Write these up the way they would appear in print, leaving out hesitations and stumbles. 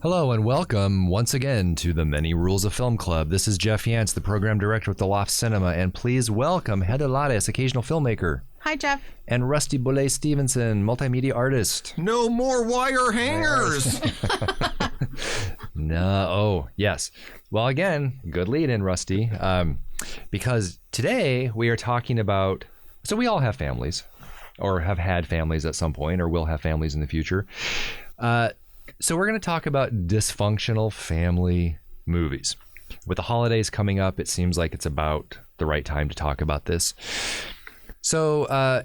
Hello and welcome once again to the Many Rules of Film Club. This is Jeff Yance, the program director with The Loft Cinema, and please welcome Heather Lades, occasional filmmaker. Hi, Jeff. And Rusty Boulay Stevenson, multimedia artist. No more wire hangers! Yes. Well, again, good lead in, Rusty, because today we are talking about, so we all have families, or have had families at some point, or will have families in the future. So we're going to talk about dysfunctional family movies. With the holidays coming up, it seems like it's about the right time to talk about this. So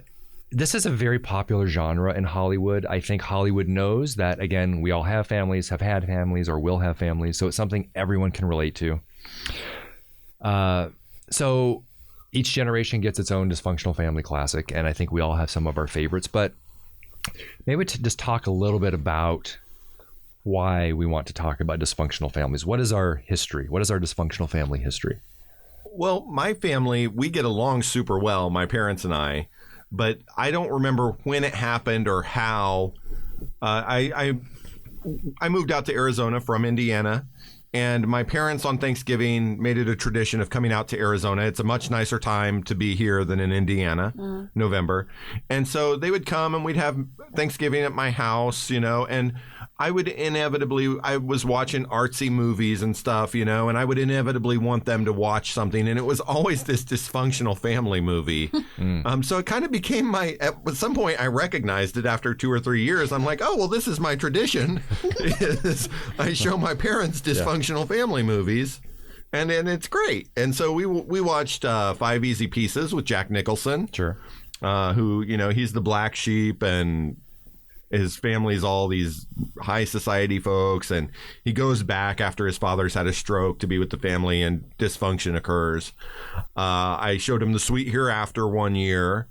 this is a very popular genre in Hollywood. I think Hollywood knows that, again, we all have families, have had families, or will have families. So it's something everyone can relate to. So each generation gets its own dysfunctional family classic, and I think we all have some of our favorites. But maybe to just talk a little bit about why we want to talk about dysfunctional families. What is our history? What is our dysfunctional family history? Well, my family, we get along super well, my parents and I, but I don't remember when it happened or how. I moved out to Arizona from Indiana, and my parents on Thanksgiving made it a tradition of coming out to Arizona. It's a much nicer time to be here than in Indiana, November. And so they would come and we'd have Thanksgiving at my house, and I was watching artsy movies and stuff, and I would inevitably want them to watch something. And it was always this dysfunctional family movie. So it kind of became at some point I recognized it after 2 or 3 years. I'm like, oh, well, this is my tradition. I show my parents dysfunctional family movies. And it's great. And so we watched 5 Easy Pieces with Jack Nicholson. Sure. Who, he's the black sheep and his family's all these high society folks, and he goes back after his father's had a stroke to be with the family, and dysfunction occurs. I showed him The Sweet Hereafter one year,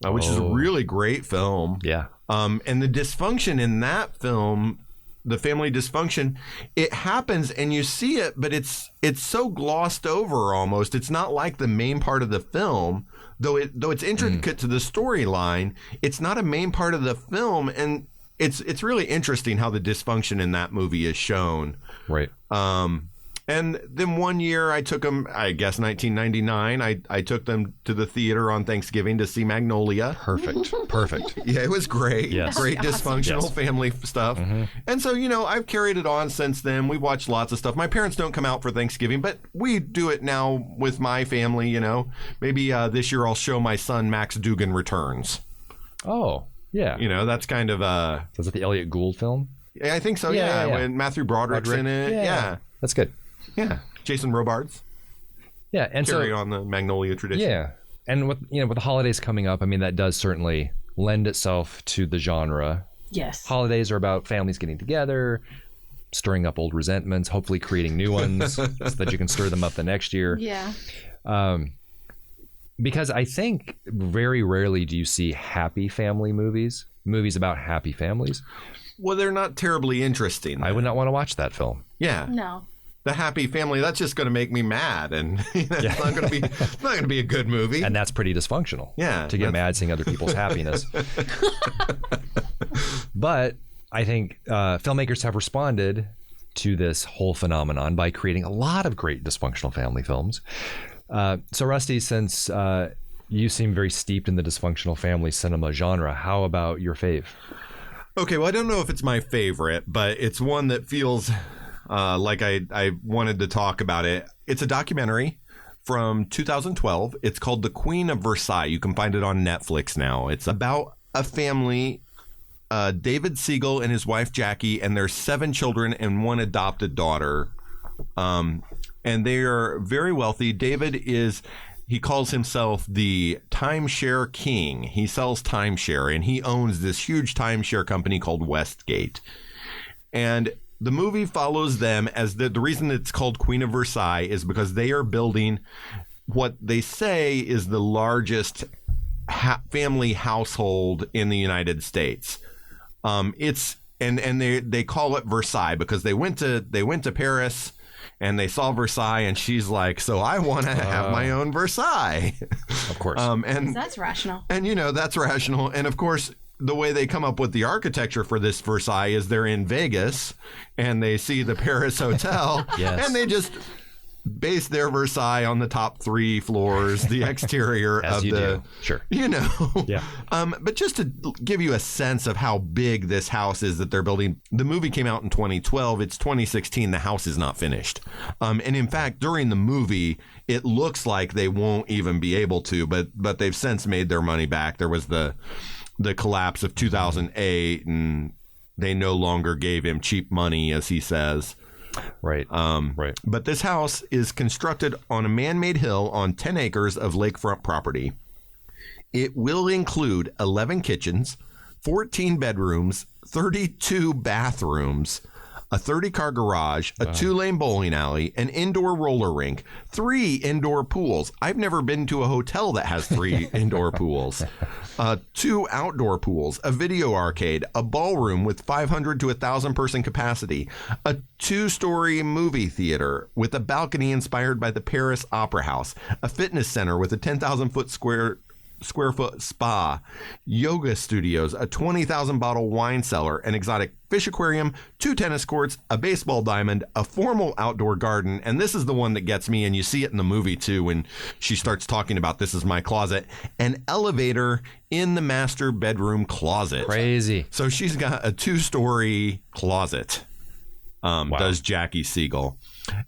which is a really great film. Yeah. And the dysfunction in that film, the family dysfunction, it happens and you see it, but it's so glossed over almost. It's not like the main part of the film. Though it's intricate to the storyline, it's not a main part of the film, and it's really interesting how the dysfunction in that movie is shown. Right. And then one year I took them, I guess 1999, I took them to the theater on Thanksgiving to see Magnolia. Perfect. Yeah, it was great. Yes. Great dysfunctional family stuff. Mm-hmm. And so, I've carried it on since then. We've watched lots of stuff. My parents don't come out for Thanksgiving, but we do it now with my family, Maybe this year I'll show my son Max Dugan Returns. Oh, yeah. That's kind of is it the Elliot Gould film? Yeah, I think so, Yeah. When Matthew Broderick's in it. Yeah. That's good. Yeah, Jason Robards. Yeah, and carry on the Magnolia tradition. Yeah, and with the holidays coming up, I mean, that does certainly lend itself to the genre. Yes. Holidays are about families getting together, stirring up old resentments, hopefully creating new ones so that you can stir them up the next year. Yeah. Because I think very rarely do you see happy family movies about happy families. Well, they're not terribly interesting. I would not want to watch that film. Yeah. No. The happy family, that's just going to make me mad, and it's not going to be a good movie. And that's pretty dysfunctional. Yeah. To get mad seeing other people's happiness. But I think filmmakers have responded to this whole phenomenon by creating a lot of great dysfunctional family films. So Rusty, since you seem very steeped in the dysfunctional family cinema genre, how about your fave? Okay, well, I don't know if it's my favorite, but it's one that feels like I wanted to talk about it. It's a documentary from 2012. It's called The Queen of Versailles. You can find it on Netflix now. It's about a family, David Siegel and his wife Jackie, and their 7 children and 1 adopted daughter. And they are very wealthy. David he calls himself the timeshare king. He sells timeshare, and he owns this huge timeshare company called Westgate. And the movie follows them as the reason it's called Queen of Versailles is because they are building what they say is the largest family household in the United States. It's and they call it Versailles because they went to Paris and they saw Versailles, and she's like, so I want to have my own Versailles. Of course. And that's rational. And that's rational. And of course, the way they come up with the architecture for this Versailles is they're in Vegas and they see the Paris Hotel Yes. and they just base their Versailles on the top 3 floors, the exterior As of you the, do. Sure. Yeah. But just to give you a sense of how big this house is that they're building, the movie came out in 2012. It's 2016. The house is not finished. And in fact, during the movie, it looks like they won't even be able to, but they've since made their money back. There was the collapse of 2008, and they no longer gave him cheap money, as he says. Right. Right. But this house is constructed on a man-made hill on 10 acres of lakefront property. It will include 11 kitchens, 14 bedrooms, 32 bathrooms, a 30-car garage, a 2-lane bowling alley, an indoor roller rink, 3 indoor pools. I've never been to a hotel that has 3 indoor pools. 2 outdoor pools, a video arcade, a ballroom with 500 to 1,000 person capacity, a 2-story movie theater with a balcony inspired by the Paris Opera House, a fitness center with a 10,000 square foot spa, yoga studios, a 20,000 bottle wine cellar, an exotic fish aquarium, 2 tennis courts, a baseball diamond, a formal outdoor garden, and this is the one that gets me, and you see it in the movie too when she starts talking about this is my closet, an elevator in the master bedroom closet. Crazy. So she's got a 2-story closet. Does Jackie Siegel.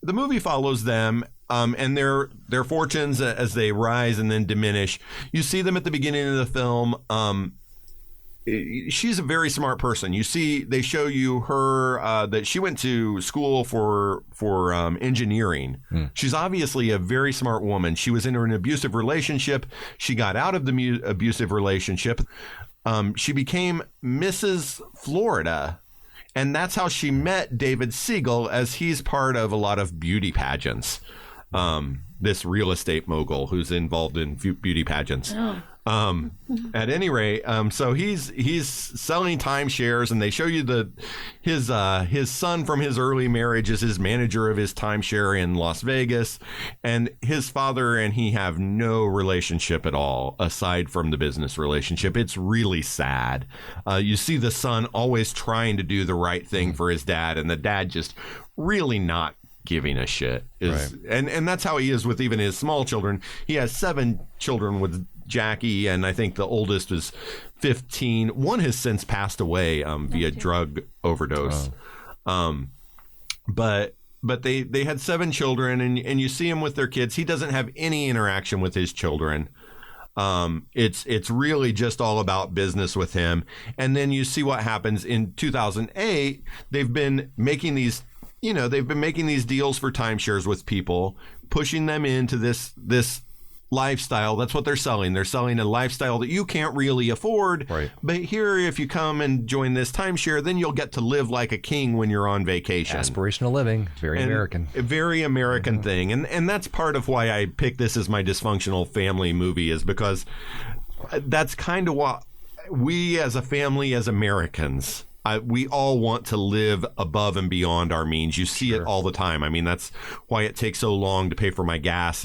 The movie follows them and their fortunes as they rise and then diminish. You see them at the beginning of the film. She's a very smart person. You see, they show you her that she went to school for engineering. She's obviously a very smart woman. She was in an abusive relationship. She got out of the abusive relationship. She became Mrs. Florida. And that's how she met David Siegel, as he's part of a lot of beauty pageants. This real estate mogul who's involved in beauty pageants. At any rate, so he's selling timeshares, and they show you his son from his early marriage is his manager of his timeshare in Las Vegas, and his father and he have no relationship at all aside from the business relationship. It's really sad. You see the son always trying to do the right thing for his dad, and the dad just really not giving a shit. Right. And that's how he is with even his small children. He has 7 children with Jackie, and I think the oldest is 15. One has since passed away via drug overdose. But they had 7 children, and you see him with their kids. He doesn't have any interaction with his children. It's really just all about business with him. And then you see what happens in 2008. They've been making these deals for timeshares with people, pushing them into this lifestyle. That's what they're selling. They're selling a lifestyle that you can't really afford. Right. But here, if you come and join this timeshare, then you'll get to live like a king when you're on vacation. Aspirational living. Very American. A very American thing. And that's part of why I picked this as my dysfunctional family movie, is because that's kind of what we as a family, as Americans, we all want to live above and beyond our means. You see it all the time. I mean, that's why it takes so long to pay for my gas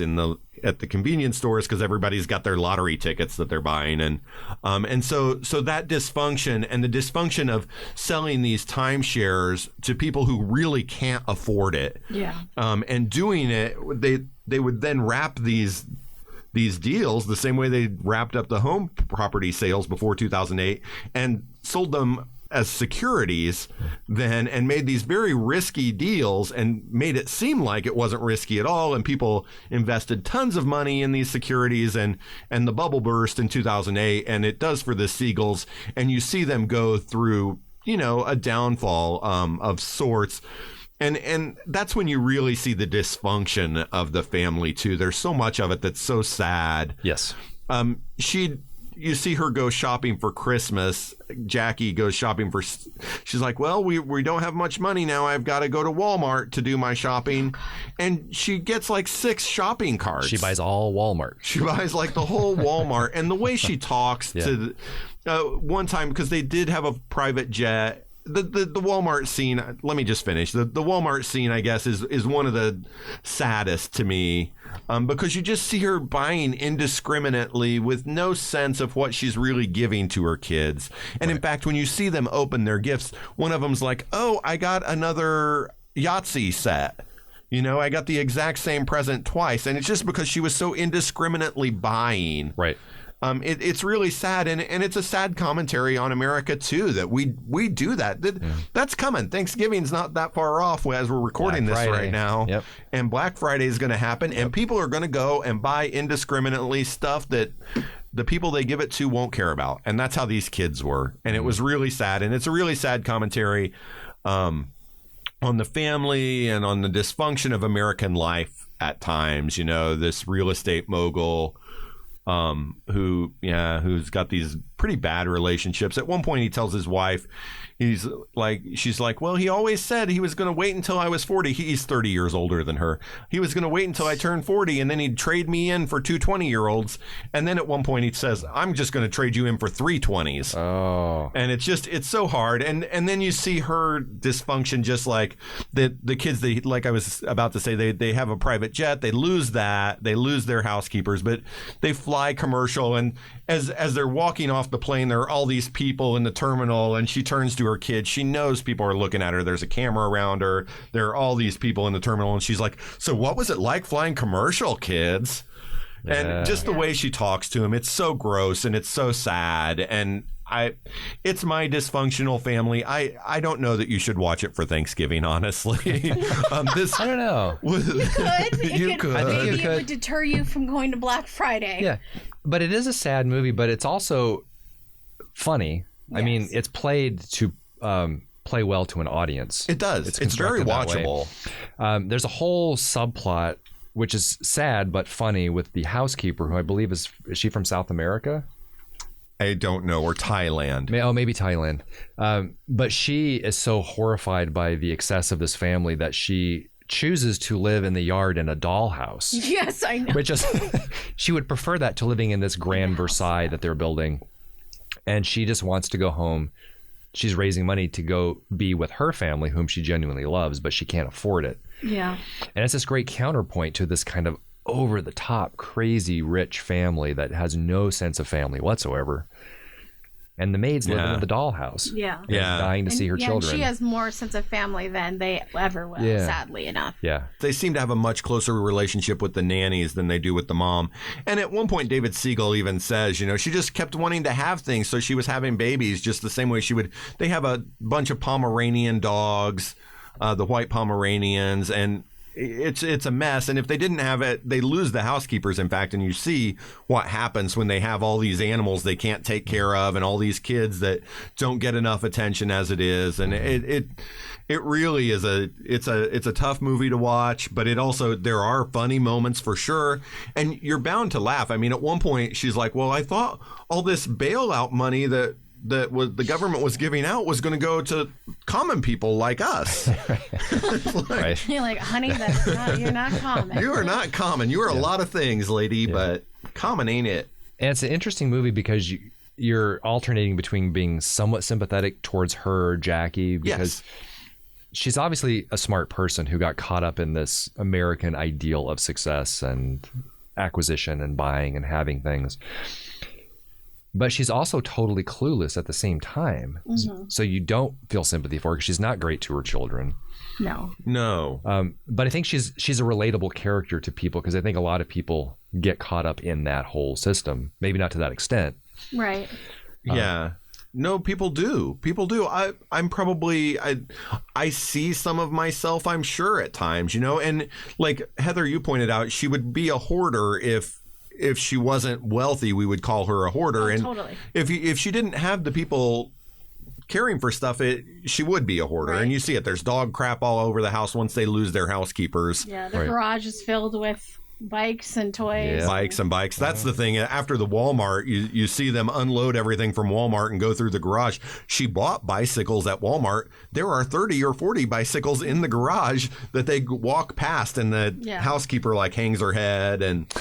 at the convenience stores, because everybody's got their lottery tickets that they're buying. And so that dysfunction, and the dysfunction of selling these timeshares to people who really can't afford it. Yeah. And doing it, they would then wrap these deals the same way they wrapped up the home property sales before 2008 and sold them as securities then, and made these very risky deals and made it seem like it wasn't risky at all, and people invested tons of money in these securities, and the bubble burst in 2008, and it does for the Siegels, and you see them go through a downfall of sorts. And that's when you really see the dysfunction of the family too. There's so much of it that's so sad. Yes. you see her go shopping for Christmas. Jackie goes shopping for, she's like, well, we don't have much money now. I've got to go to Walmart to do my shopping. And she gets like 6 shopping carts. She buys all Walmart. She buys like the whole Walmart. And the way she talks to one time, because they did have a private jet. The Walmart scene, let me just finish. The Walmart scene, I guess, is one of the saddest to me, because you just see her buying indiscriminately with no sense of what she's really giving to her kids. And in fact, when you see them open their gifts, one of them's like, oh, I got another Yahtzee set. You know, I got the exact same present twice. And it's just because she was so indiscriminately buying. Right. It's really sad, and it's a sad commentary on America too, that we do that. That's coming. Thanksgiving's not that far off as we're recording this right now. Yep. And Black Friday is going to happen, and people are going to go and buy indiscriminately stuff that the people they give it to won't care about. And that's how these kids were. And it was really sad, and it's a really sad commentary on the family and on the dysfunction of American life at times. You know, this real estate mogul who's got these pretty bad relationships. At one point, he tells his wife, she's like, well, he always said he was going to wait until I was 40. He's 30 years older than her. He was going to wait until I turned 40, and then he'd trade me in for 2 20-year-olds. And then at one point, he says, I'm just going to trade you in for 3 20s. Oh. And it's so hard. And then you see her dysfunction, just like the kids, like I was about to say, they have a private jet. They lose that. They lose their housekeepers, but they fly commercial. And as they're walking off the plane, there are all these people in the terminal, and she turns to her kids. She knows people are looking at her. There's a camera around her. There are all these people in the terminal, and she's like, so what was it like flying commercial, kids? And just the way she talks to him, it's so gross and it's so sad. And it's my dysfunctional family. I don't know that you should watch it for Thanksgiving, honestly. I don't know. You could. I think Maybe it would deter you from going to Black Friday. Yeah, but it is a sad movie, but it's also funny. Yes. I mean, it's played to play well to an audience. It does. It's very watchable. There's a whole subplot, which is sad but funny, with the housekeeper, who I believe is she from South America? I don't know, or Thailand. Maybe Thailand. But she is so horrified by the excess of this family that she chooses to live in the yard in a dollhouse. Yes, I know. Which is, she would prefer that to living in this grand Versailles that they're building. And she just wants to go home. She's raising money to go be with her family, whom she genuinely loves, but she can't afford it. Yeah. And it's this great counterpoint to this kind of over-the-top, crazy, rich family that has no sense of family whatsoever. And the maid's living in the dollhouse. Yeah. Dying to see her children. And she has more sense of family than they ever will, sadly enough. Yeah. They seem to have a much closer relationship with the nannies than they do with the mom. And at one point, David Siegel even says, you know, she just kept wanting to have things. So she was having babies just the same way she would. They have a bunch of Pomeranian dogs, the white Pomeranians, and it's a mess. And if they didn't have it, they lose the housekeepers, in fact. And you see what happens when they have all these animals they can't take care of and all these kids that don't get enough attention as it is. And it really is it's a tough movie to watch, but it also, there are funny moments for sure. And you're bound to laugh. I mean, at one point she's like, well, I thought all this bailout money that the government was giving out was going to go to common people like us. Right. You're like, honey, you're not common. You are not common. You are a lot of things, lady, but common ain't it. And it's an interesting movie because you're alternating between being somewhat sympathetic towards her, Jackie, because she's obviously a smart person who got caught up in this American ideal of success and acquisition and buying and having things. But she's also totally clueless at the same time. Mm-hmm. So you don't feel sympathy for her because she's not great to her children. No. But I think she's a relatable character to people, because I think a lot of people get caught up in that whole system. Maybe not to that extent. Right. Yeah. No, people do. People do. I'm probably, I see some of myself, I'm sure, at times, you know, and like Heather, you pointed out, she would be a hoarder if she wasn't wealthy. We would call her a hoarder. And totally. If she didn't have the people caring for stuff, she would be a hoarder. Right. And you see it. There's dog crap all over the house once they lose their housekeepers. Yeah, the garage is filled with bikes and toys. Yeah. Bikes and bikes. That's the thing. After the Walmart, you see them unload everything from Walmart and go through the garage. She bought bicycles at Walmart. There are 30 or 40 bicycles in the garage that they walk past, and the housekeeper like hangs her head. And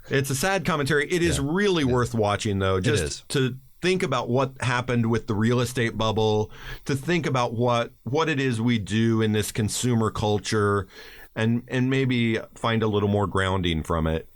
it's a sad commentary. It is really worth watching, though, just to think about what happened with the real estate bubble, to think about what it is we do in this consumer culture, and maybe find a little more grounding from it.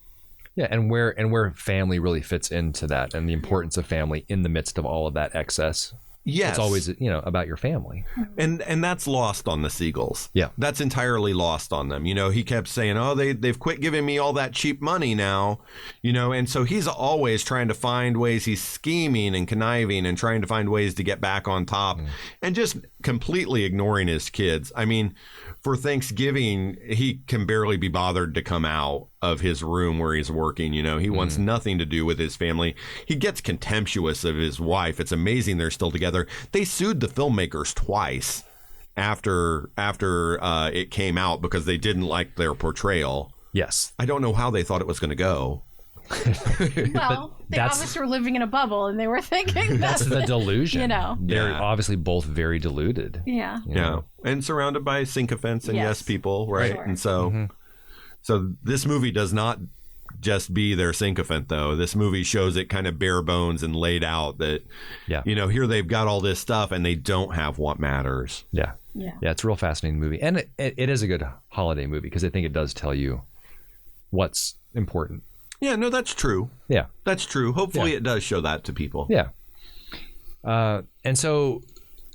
Yeah, and where family really fits into that, and the importance of family in the midst of all of that excess. Yes. It's always, about your family. And that's lost on the Siegels. Yeah. That's entirely lost on them. He kept saying, oh, they've quit giving me all that cheap money now, and so he's always trying to find ways. He's scheming and conniving and trying to find ways to get back on top and just completely ignoring his kids. I mean, for Thanksgiving, he can barely be bothered to come out of his room where he's working. He wants nothing to do with his family. He gets contemptuous of his wife. It's amazing they're still together. They sued the filmmakers twice after it came out because they didn't like their portrayal. Yes. I don't know how they thought it was going to go. Well, they obviously were living in a bubble, and they were thinking that's the delusion. They're Yeah. obviously both very deluded. Yeah. Yeah. And surrounded by sycophants and yes people, right? Sure. And so so this movie does not just be their sycophant, though. This movie shows it kind of bare bones and laid out that, here they've got all this stuff and they don't have what matters. Yeah. Yeah. Yeah, it's a real fascinating movie. And it is a good holiday movie because I think it does tell you what's important. Yeah, no, that's true. Yeah. That's true. Hopefully it does show that to people. Yeah. And so,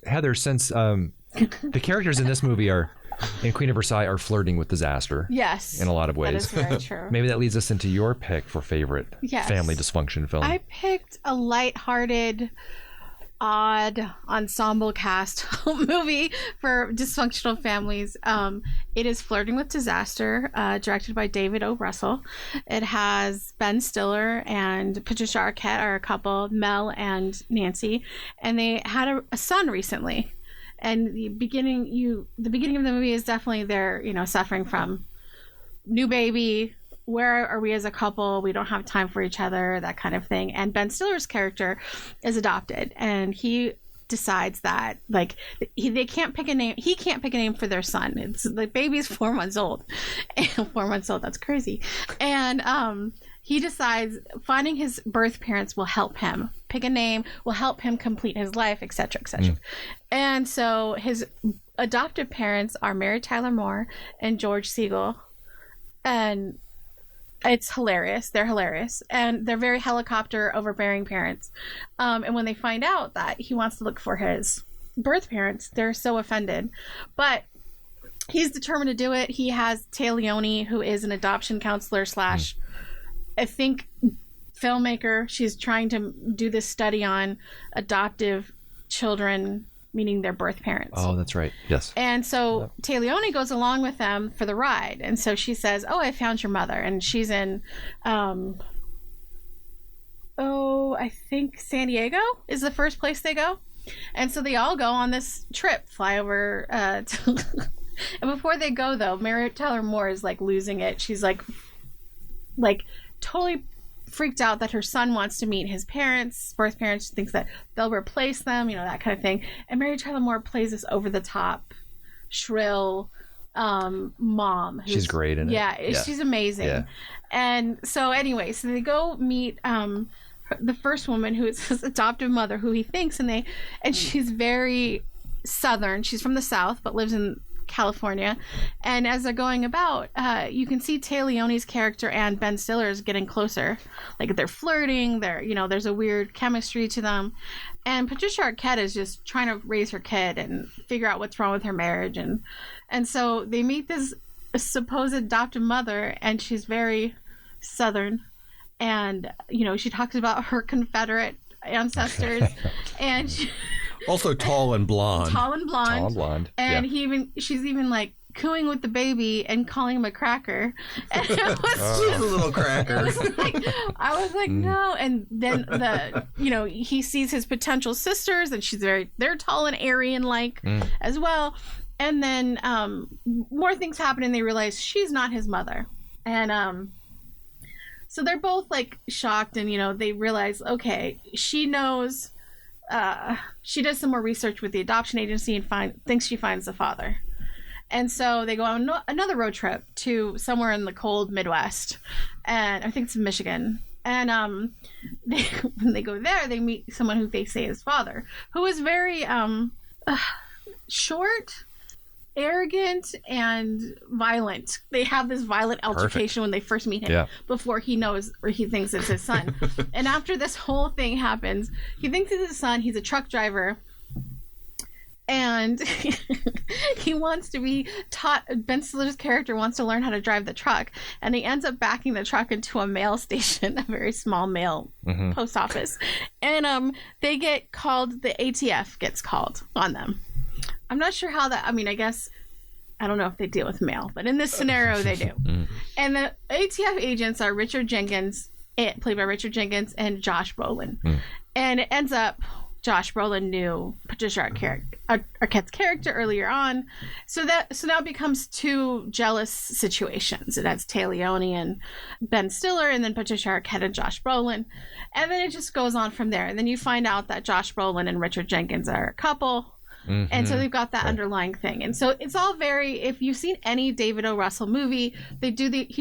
Heather, since the characters in this movie in Queen of Versailles are flirting with disaster. Yes. In a lot of ways. That is very true. Maybe that leads us into your pick for favorite family dysfunction film. I picked a lighthearted, odd ensemble cast movie for dysfunctional families. It is Flirting with Disaster, directed by David O. Russell. It has Ben Stiller and Patricia Arquette are a couple, Mel and Nancy, and they had a son recently. And the beginning of the movie is definitely they're suffering from new baby. Where are we as a couple? We don't have time for each other, that kind of thing. And Ben Stiller's character is adopted, and he decides that they can't pick a name. He can't pick a name for their son. It's the baby's 4 months old. 4 months old. That's crazy. And he decides finding his birth parents will help him pick a name, will help him complete his life, etc., etc. And so his adoptive parents are Mary Tyler Moore and George Siegel, and it's hilarious. They're hilarious. And they're very helicopter overbearing parents. And when they find out that he wants to look for his birth parents, they're so offended. But he's determined to do it. He has Tay Leone, who is an adoption counselor / I think filmmaker. She's trying to do this study on adoptive children, meaning their birth parents. Oh, that's right. Yes. And so Tay Leone goes along with them for the ride. And so she says, oh, I found your mother. And she's in, I think San Diego is the first place they go. And so they all go on this trip, fly over to... And before they go, though, Mary Tyler Moore is losing it. She's like totally freaked out that her son wants to meet his parents, birth parents. She thinks that they'll replace them, that kind of thing. And Mary Tyler Moore plays this over the top, shrill mom. She's great in it. Yeah, she's amazing. Yeah. And so anyway, so they go meet the first woman who is his adoptive mother, who he thinks, and she's very Southern. She's from the South, but lives in California. And as they're going about, you can see Tay Leone's character and Ben Stiller's getting closer. They're flirting, there's a weird chemistry to them. And Patricia Arquette is just trying to raise her kid and figure out what's wrong with her marriage. And so they meet this supposed adoptive mother, and she's very Southern. And, she talks about her Confederate ancestors. And she... Also tall and blonde. And she's even cooing with the baby and calling him a cracker. And it was she's a little cracker. I was like, no. And then he sees his potential sisters, and they're tall and airy and as well. And then more things happen, and they realize she's not his mother. And so they're both like shocked, and they realize, okay, she knows. She does some more research with the adoption agency and thinks she finds the father. And so they go on another road trip to somewhere in the cold Midwest, and I think it's Michigan. And when they go there, they meet someone who they say is father, who is very short, arrogant, and violent. They have this violent altercation when they first meet him before he knows or he thinks it's his son. And after this whole thing happens, he thinks it's his son. He's a truck driver. And he wants to be taught. Ben Stiller's character wants to learn how to drive the truck, and he ends up backing the truck into a mail station, a very small mail post office. And they get called. The ATF gets called on them. I'm not sure how that. I mean, I guess I don't know if they deal with mail, but in this scenario, they do. And the ATF agents are Richard Jenkins, played by Richard Jenkins, and Josh Brolin. And it ends up. Josh Brolin knew Patricia Arquette's character earlier on, so now it becomes two jealous situations. It has Leone and Ben Stiller, and then Patricia Arquette and Josh Brolin, and then it just goes on from there. And then you find out that Josh Brolin and Richard Jenkins are a couple. And so they've got that underlying thing. And so it's all very, if you've seen any David O. Russell movie, he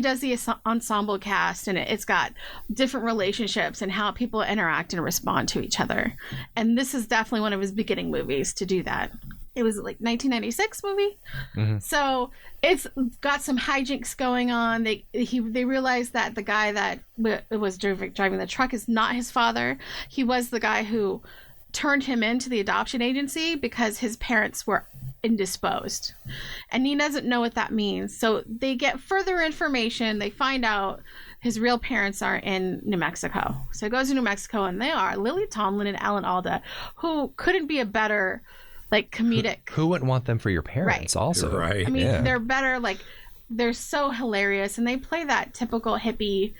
does the ensemble cast, and it's got different relationships and how people interact and respond to each other. And this is definitely one of his beginning movies to do that. It was like 1996 movie. So it's got some hijinks going on. They realized that the guy that was driving the truck is not his father. He was the guy who turned him into the adoption agency because his parents were indisposed, and he doesn't know what that means. So they get further information. They find out his real parents are in New Mexico. So he goes to New Mexico, and they are Lily Tomlin and Alan Alda, who couldn't be a better comedic. Who wouldn't want them for your parents? Also, right? I mean, they're better. They're so hilarious, and they play that typical hippie,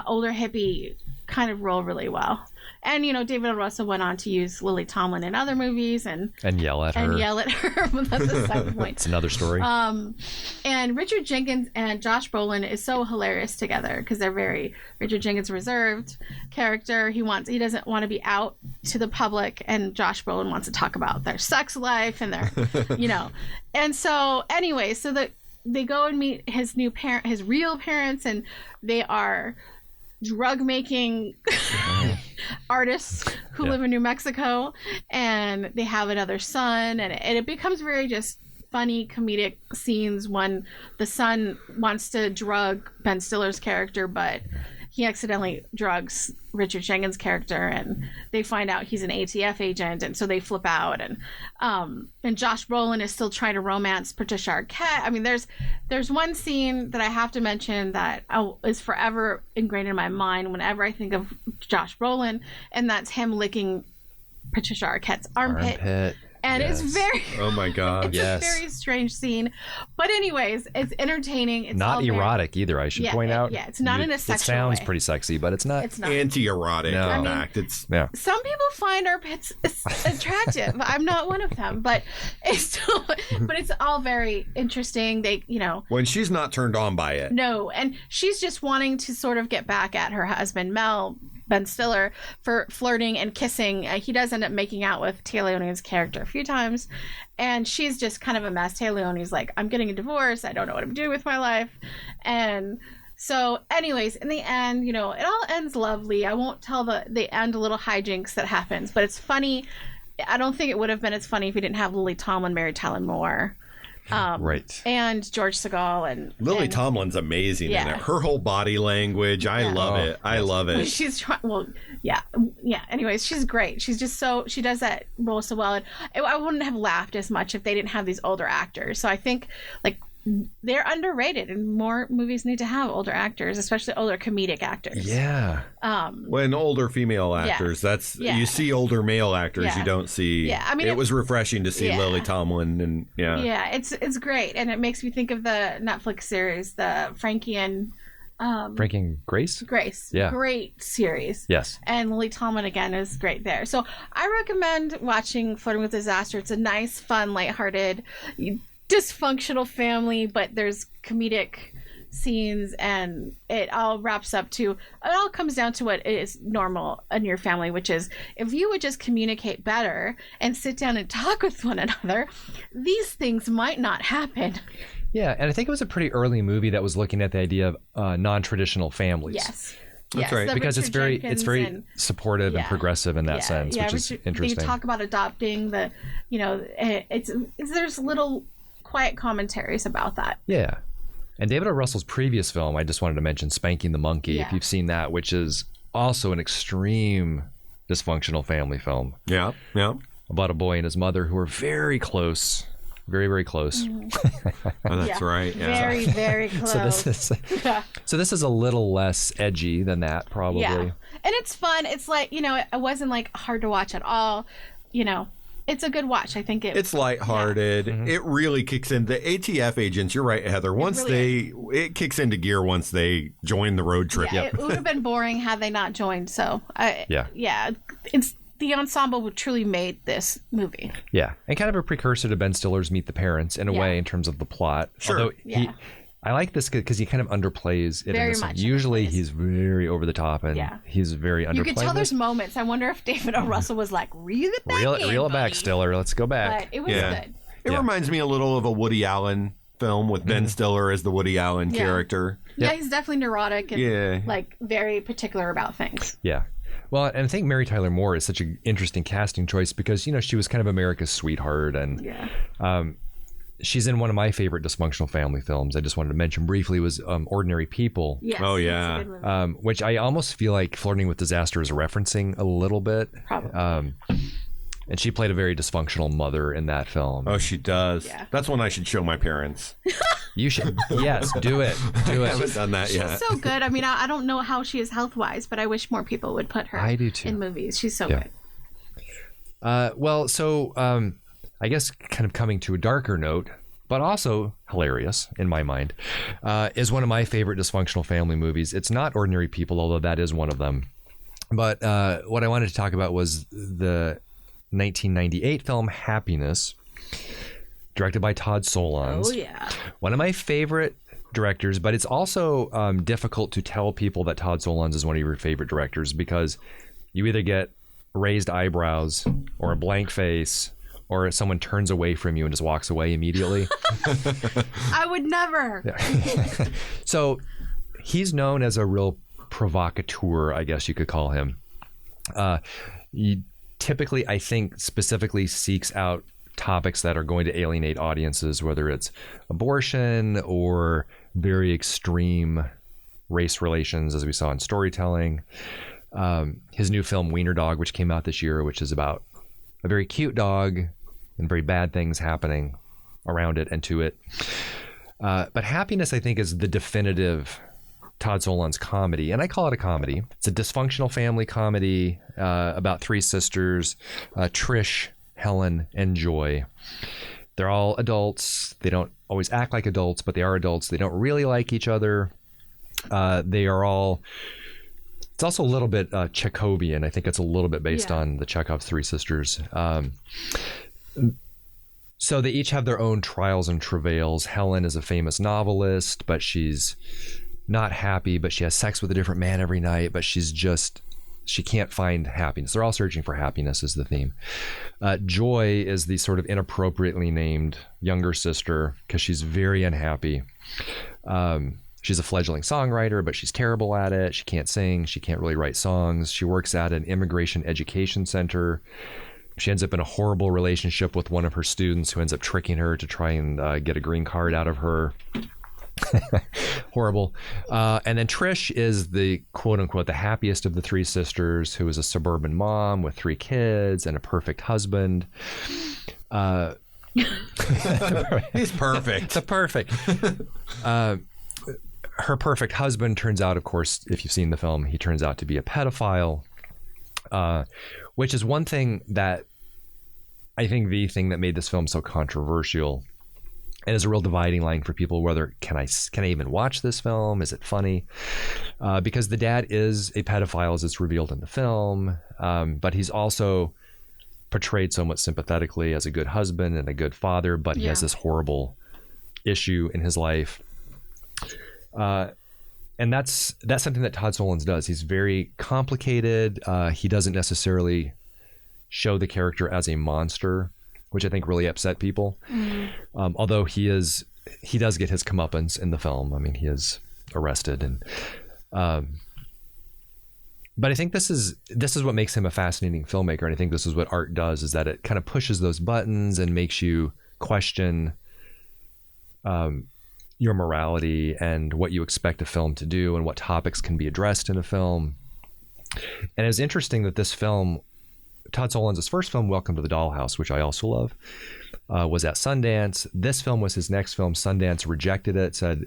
older hippie kind of role really well. And David O. Russell went on to use Lily Tomlin in other movies and yell at her. But that's a side point. It's another story. And Richard Jenkins and Josh Brolin is so hilarious together because they're Richard Jenkins reserved character. He doesn't want to be out to the public, and Josh Brolin wants to talk about their sex life and their And so anyway, they go and meet his real parents, and they are drug making artists who live in New Mexico, and they have another son, and it becomes very just funny comedic scenes when the son wants to drug Ben Stiller's character, but he accidentally drugs Richard Jenkins' character, and they find out he's an ATF agent, and so they flip out. And Josh Brolin is still trying to romance Patricia Arquette. I mean, there's one scene that I have to mention that is forever ingrained in my mind whenever I think of Josh Brolin, and that's him licking Patricia Arquette's armpit. And it's very, oh my God, it's a very strange scene. But anyways, it's entertaining. It's not erotic either, I should point out. Yeah, it's not in a sexual way. It sounds way. pretty sexy, but it's not. It's not anti-erotic. No. In fact, it's some people find armpits attractive. I'm not one of them, but it's all very interesting. They, when she's not turned on by it. No, and she's just wanting to sort of get back at her husband Ben Stiller, for flirting and kissing. He does end up making out with Leone's character a few times, and she's just kind of a mess. Leone's like, I'm getting a divorce. I don't know what I'm doing with my life. And so anyways, in the end, it all ends lovely. I won't tell the end little hijinks that happens, but it's funny. I don't think it would have been as funny if we didn't have Lily Tomlin, Mary Tyler Moore. Right. And George Segal and Lily Tomlin's amazing in it. Her whole body language, I love it. I love it. She's trying. Well, yeah. Anyways, she's great. She's just she does that role so well. And I wouldn't have laughed as much if they didn't have these older actors. So I think they're underrated, and more movies need to have older actors, especially older comedic actors. Yeah. When older female actors, you see older male actors, you don't see. Yeah, I mean, it was refreshing to see Lily Tomlin, and yeah, it's great, and it makes me think of the Netflix series, the Frankie and Franking Grace? Grace. Yeah. Great series. Yes. And Lily Tomlin, again, is great there. So I recommend watching Flirting with Disaster. It's a nice, fun, lighthearted, dysfunctional family, but there's comedic scenes, and it all wraps up to, it all comes down to what is normal in your family, which is if you would just communicate better and sit down and talk with one another, these things might not happen. Yeah, and I think it was a pretty early movie that was looking at the idea of non-traditional families. Yes. That's right. Because Richard it's very Jenkins supportive and progressive in that sense, which is interesting. They talk about adopting the, there's little quiet commentaries about that. Yeah. And David O. Russell's previous film, I just wanted to mention, Spanking the Monkey, if you've seen that, which is also an extreme dysfunctional family film. Yeah, yeah. About a boy and his mother who are very close. Very, very close. Oh, that's right. Yeah. Very, very close. So this is a little less edgy than that, probably. Yeah. And it's fun. It's like, it wasn't like hard to watch at all. It's a good watch. I think it's lighthearted. Yeah. It really kicks in. The ATF agents, you're right, Heather. It kicks into gear once they join the road trip. Yeah, it would have been boring had they not joined. So, the ensemble truly made this movie. Yeah, and kind of a precursor to Ben Stiller's Meet the Parents in a way in terms of the plot. Sure. Although I like this because he kind of underplays it. Very much. Usually he's very over the top and he's very underplayed. You can tell there's moments. I wonder if David O. Russell was like, reel it back Reel it back, Stiller. Let's go back. But it was good. It reminds me a little of a Woody Allen film with Ben Stiller as the Woody Allen character. Yeah, he's definitely neurotic and like very particular about things. Yeah. Well, and I think Mary Tyler Moore is such an interesting casting choice because, she was kind of America's sweetheart. And she's in one of my favorite dysfunctional family films. I just wanted to mention briefly was Ordinary People. Yes, oh, yeah. Which I almost feel like Flirting with Disaster is referencing a little bit. Probably. And she played a very dysfunctional mother in that film. Oh, she does. Yeah. That's one I should show my parents. You should. Yes, do it. Do I it. haven't done that yet. She's so good. I mean, I don't know how she is health-wise, but I wish more people would put her in movies. She's so good. I guess kind of coming to a darker note, but also hilarious in my mind, is one of my favorite dysfunctional family movies. It's not Ordinary People, although that is one of them. But what I wanted to talk about was the 1998 film Happiness, directed by Todd Solondz. Oh, yeah. One of my favorite directors, but it's also difficult to tell people that Todd Solondz is one of your favorite directors because you either get raised eyebrows or a blank face or someone turns away from you and just walks away immediately. I would never. So he's known as a real provocateur, I guess you could call him. He typically, I think, specifically seeks out topics that are going to alienate audiences, whether it's abortion or very extreme race relations, as we saw in Storytelling. His new film, Wiener Dog, which came out this year, which is about a very cute dog and very bad things happening around it and to it. But Happiness, I think, is the definitive Todd Solondz comedy, and I call it a comedy. It's a dysfunctional family comedy about three sisters, Trish, Helen, and Joy. They're all adults. They don't always act like adults, but they are adults. They don't really like each other. They are all... It's also a little bit Chekhovian. I think it's a little bit based on the Chekhov's Three Sisters. So they each have their own trials and travails. Helen is a famous novelist, but she's not happy, but she has sex with a different man every night, but she can't find happiness. They're all searching for happiness is the theme. Joy is the sort of inappropriately named younger sister because she's very unhappy. She's a fledgling songwriter, but she's terrible at it. She can't sing. She can't really write songs. She works at an immigration education center. She ends up in a horrible relationship with one of her students who ends up tricking her to try and get a green card out of her. Horrible. And then Trish is the quote unquote the happiest of the three sisters, who is a suburban mom with 3 kids and a perfect husband. He's perfect. The perfect. Her perfect husband turns out, of course, if you've seen the film, he turns out to be a pedophile, which is one thing that I think the thing that made this film so controversial and is a real dividing line for people whether can I even watch this film? Is it funny? Because the dad is a pedophile as it's revealed in the film, but he's also portrayed somewhat sympathetically as a good husband and a good father, but he has this horrible issue in his life. And that's something that Todd Solondz does. He's very complicated. He doesn't necessarily show the character as a monster, which I think really upset people. Although he does get his comeuppance in the film. I mean, he is arrested, and but I think this is what makes him a fascinating filmmaker, and I think this is what art does, is that it kind of pushes those buttons and makes you question your morality and what you expect a film to do and what topics can be addressed in a film. And it was interesting that this film, Todd Solondz' first film, Welcome to the Dollhouse, which I also love, was at Sundance. This film was his next film. Sundance rejected it, said,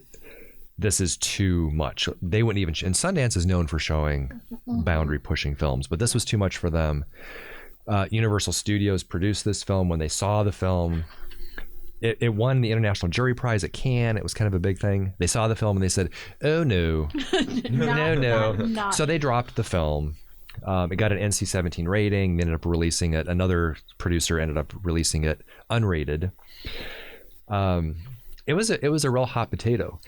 this is too much. They wouldn't even, and Sundance is known for showing boundary pushing films, but this was too much for them. Universal Studios produced this film. When they saw the film, it won the International Jury Prize at Cannes. It was kind of a big thing. They saw the film and they said, oh no, no. So they dropped the film. It got an NC-17 rating. They ended up releasing it. Another producer ended up releasing it unrated. It was a real hot potato.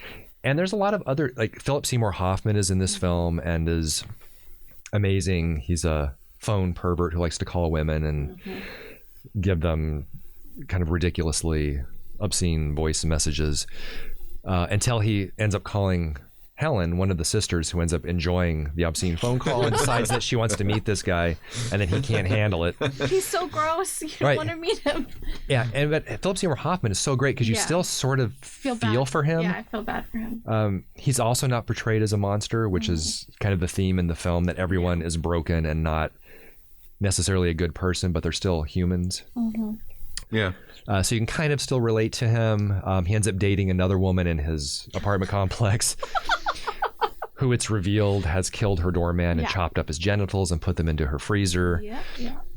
And there's a lot of other, like Philip Seymour Hoffman is in this film and is amazing. He's a phone pervert who likes to call women and give them kind of ridiculously obscene voice messages until he ends up calling Helen, one of the sisters, who ends up enjoying the obscene phone call and decides that she wants to meet this guy, and then he can't handle it. He's so gross. You don't want to meet him. Yeah, but Philip Seymour Hoffman is so great because you still sort of feel for him. Yeah, I feel bad for him. He's also not portrayed as a monster, which is kind of the theme in the film, that everyone is broken and not necessarily a good person, but they're still humans. Yeah. So you can kind of still relate to him. He ends up dating another woman in his apartment complex who, it's revealed, has killed her doorman and chopped up his genitals and put them into her freezer.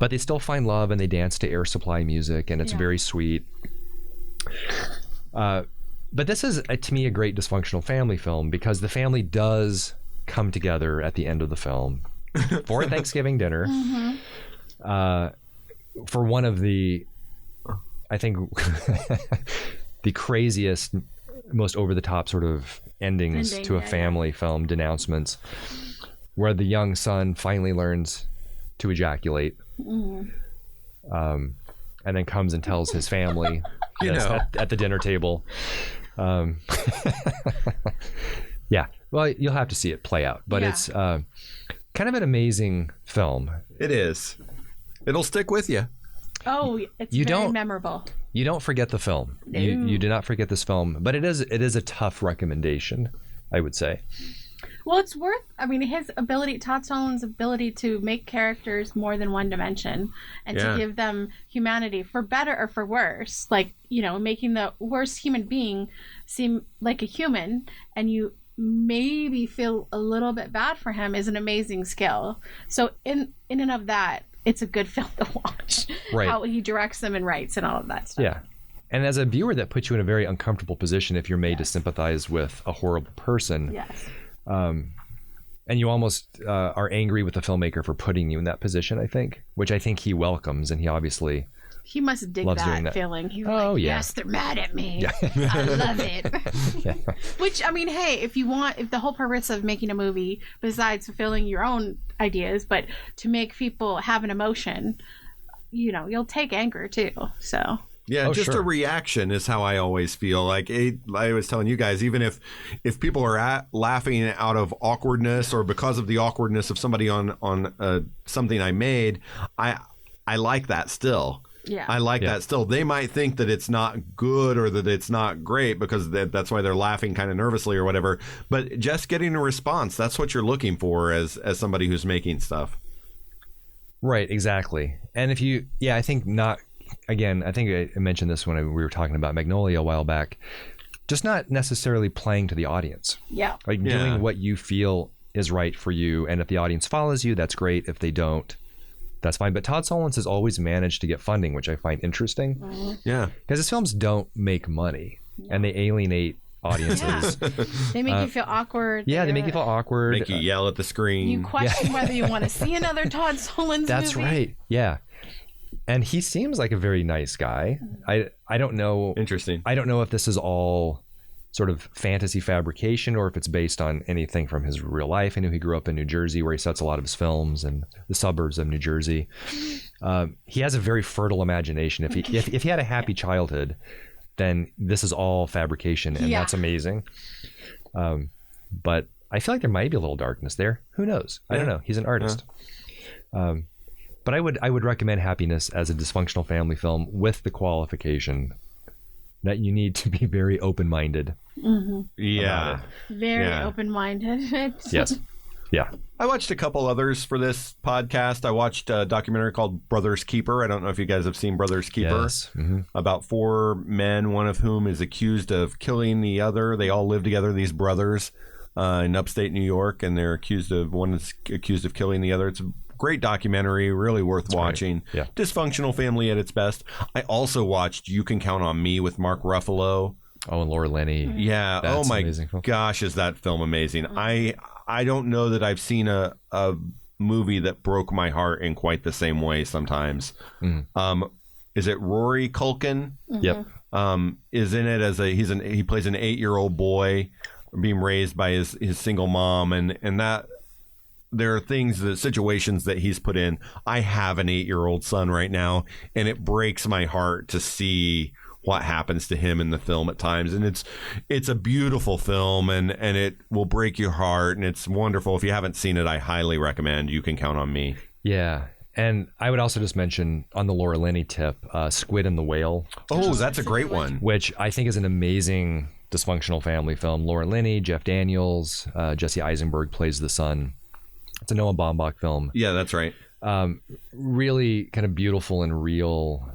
But they still find love and they dance to Air Supply music, and it's very sweet. But this is, to me, a great dysfunctional family film because the family does come together at the end of the film for Thanksgiving dinner for one of the, I think, the craziest, most over-the-top sort of endings to a family film, denouncements, where the young son finally learns to ejaculate, and then comes and tells his family at the dinner table. Yeah, well, you'll have to see it play out, but it's kind of an amazing film. It is. It'll stick with you. Oh, it's very memorable. You don't forget the film. No. You do not forget this film, but it is a tough recommendation, I would say. Well, it's worth, I mean, Todd Solondz' ability to make characters more than one dimension and to give them humanity, for better or for worse. Like, making the worst human being seem like a human, and you maybe feel a little bit bad for him, is an amazing skill. So in and of that, it's a good film to watch. Right. How he directs them and writes and all of that stuff. Yeah. And as a viewer, that puts you in a very uncomfortable position if you're made to sympathize with a horrible person. Yes. And you almost are angry with the filmmaker for putting you in that position, I think, which I think he welcomes, and he obviously He must dig that feeling. He's yes, they're mad at me. Yeah. I love it. Which, I mean, hey, if the whole purpose of making a movie, besides fulfilling your own ideas, but to make people have an emotion, you'll take anger too. So. Yeah, just a reaction is how I always feel. Like I was telling you guys, even if people are laughing out of awkwardness or because of the awkwardness of somebody on something I made, I like that still. Yeah, I like that still. They might think that it's not good or that it's not great because that's why they're laughing kind of nervously or whatever. But just getting a response, that's what you're looking for as somebody who's making stuff. Right, exactly. And I think not. Again, I think I mentioned this when we were talking about Magnolia a while back. Just not necessarily playing to the audience. Yeah. Like doing what you feel is right for you. And if the audience follows you, that's great. If they don't, that's fine. But Todd Solondz has always managed to get funding, which I find interesting. Yeah. Because his films don't make money. and they alienate audiences. They make you feel awkward. Yeah, they make you feel awkward. Make you yell at the screen. You question whether you want to see another Todd Solondz That's movie. right. Yeah. And he seems like a very nice guy. I don't know. Interesting. I don't know if this is all sort of fantasy fabrication or if it's based on anything from his real life. I know he grew up in New Jersey, where he sets a lot of his films in the suburbs of New Jersey. He has a very fertile imagination. If he had a happy childhood, then this is all fabrication, and that's amazing. But I feel like there might be a little darkness there. Who knows? I don't know. He's an artist. But I would recommend Happiness as a dysfunctional family film with the qualification that you need to be very open-minded. Mm-hmm. Yeah. Very open-minded. Yes. Yeah. I watched a couple others for this podcast. I watched a documentary called Brothers Keeper. I don't know if you guys have seen Brothers Keeper. Yes. Mm-hmm. About 4 men, one of whom is accused of killing the other. They all live together, these brothers, in upstate New York, and one is accused of killing the other. It's a great documentary, really worth watching. Right. Yeah. Dysfunctional family at its best. I also watched You Can Count on Me with Mark Ruffalo. Oh, and Laura Linney. Yeah. That's oh my amazing film. Gosh, is that film amazing. I don't know that I've seen a movie that broke my heart in quite the same way sometimes. Is it Rory Culkin? Yep. Is in it as he plays an 8-year-old boy being raised by his single mom, and that there are the situations that he's put in. I have an 8-year-old son right now, and it breaks my heart to see what happens to him in the film at times. And it's a beautiful film, and it will break your heart, and it's wonderful. If you haven't seen it, I highly recommend You Can Count on Me. Yeah. And I would also just mention on the Laura Linney tip, Squid and the Whale. Oh, that's a great one. Which I think is an amazing dysfunctional family film. Laura Linney, Jeff Daniels, Jesse Eisenberg plays the son. It's a Noah Baumbach film. Yeah, that's right. Really kind of beautiful and real.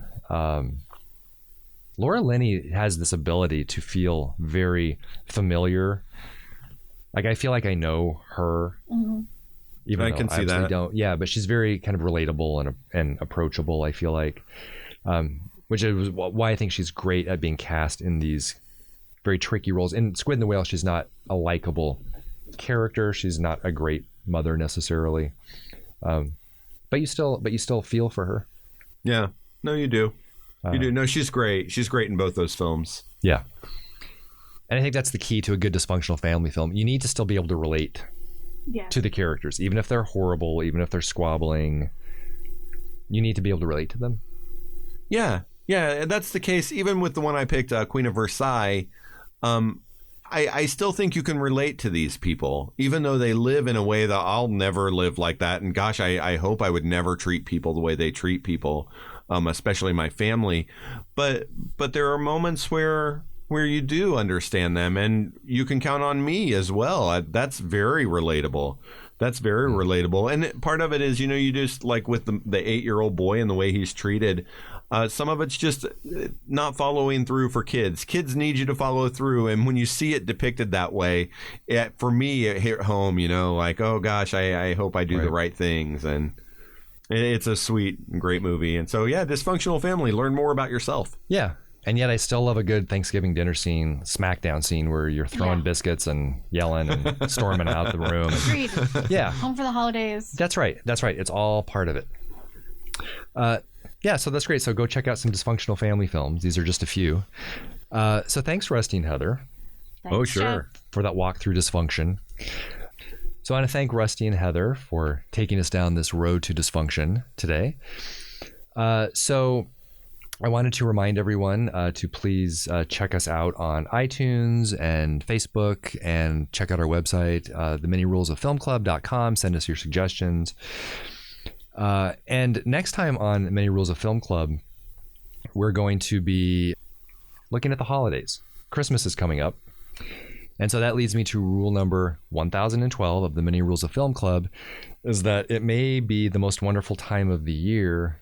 Laura Linney has this ability to feel very familiar. Like, I feel like I know her. Mm-hmm. Even I though can see that. Don't. Yeah, but she's very kind of relatable and approachable, I feel like. Which is why I think she's great at being cast in these very tricky roles. In Squid and the Whale, she's not a likable character. She's not a great mother necessarily. But you still feel for her. Yeah. No, you do. You do. No, she's great. She's great in both those films. Yeah. And I think that's the key to a good dysfunctional family film. You need to still be able to relate to the characters, even if they're horrible, even if they're squabbling. You need to be able to relate to them. Yeah. Yeah, that's the case. Even with the one I picked, Queen of Versailles, I still think you can relate to these people, even though they live in a way that I'll never live like that. And gosh, I hope I would never treat people the way they treat people, especially my family. But there are moments where you do understand them, and You Can Count on Me as well. That's very relatable. That's very relatable. And part of it is, you just like with the 8-year-old boy and the way he's treated. Some of it's just not following through for kids. Kids need you to follow through. And when you see it depicted that way, for me, it hit home, like, oh gosh, I hope I do the right things. And it's a sweet and great movie. And so, yeah, Dysfunctional Family, learn more about yourself. Yeah. And yet I still love a good Thanksgiving dinner scene, smackdown scene where you're throwing biscuits and yelling and storming out the room. Agreed. Yeah. Home for the holidays. That's right. It's all part of it. Yeah, so that's great. So go check out some dysfunctional family films. These are just a few. So thanks, Rusty and Heather. Thanks, Jeff. For that walk through dysfunction. So I want to thank Rusty and Heather for taking us down this road to dysfunction today. So I wanted to remind everyone to please check us out on iTunes and Facebook, and check out our website, themanyrulesofilmclub.com. Send us your suggestions. And next time on Many Rules of Film Club, we're going to be looking at the holidays. Christmas is coming up. And so that leads me to rule number 1012 of the Many Rules of Film Club, is that it may be the most wonderful time of the year,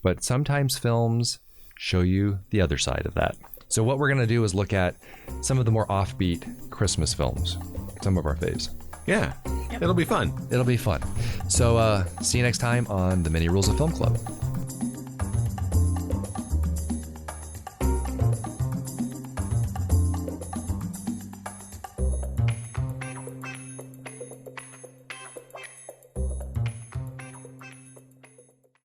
but sometimes films show you the other side of that. So what we're going to do is look at some of the more offbeat Christmas films, some of our faves. Yeah, it'll be fun. It'll be fun. So see you next time on the Many Rules of Film Club.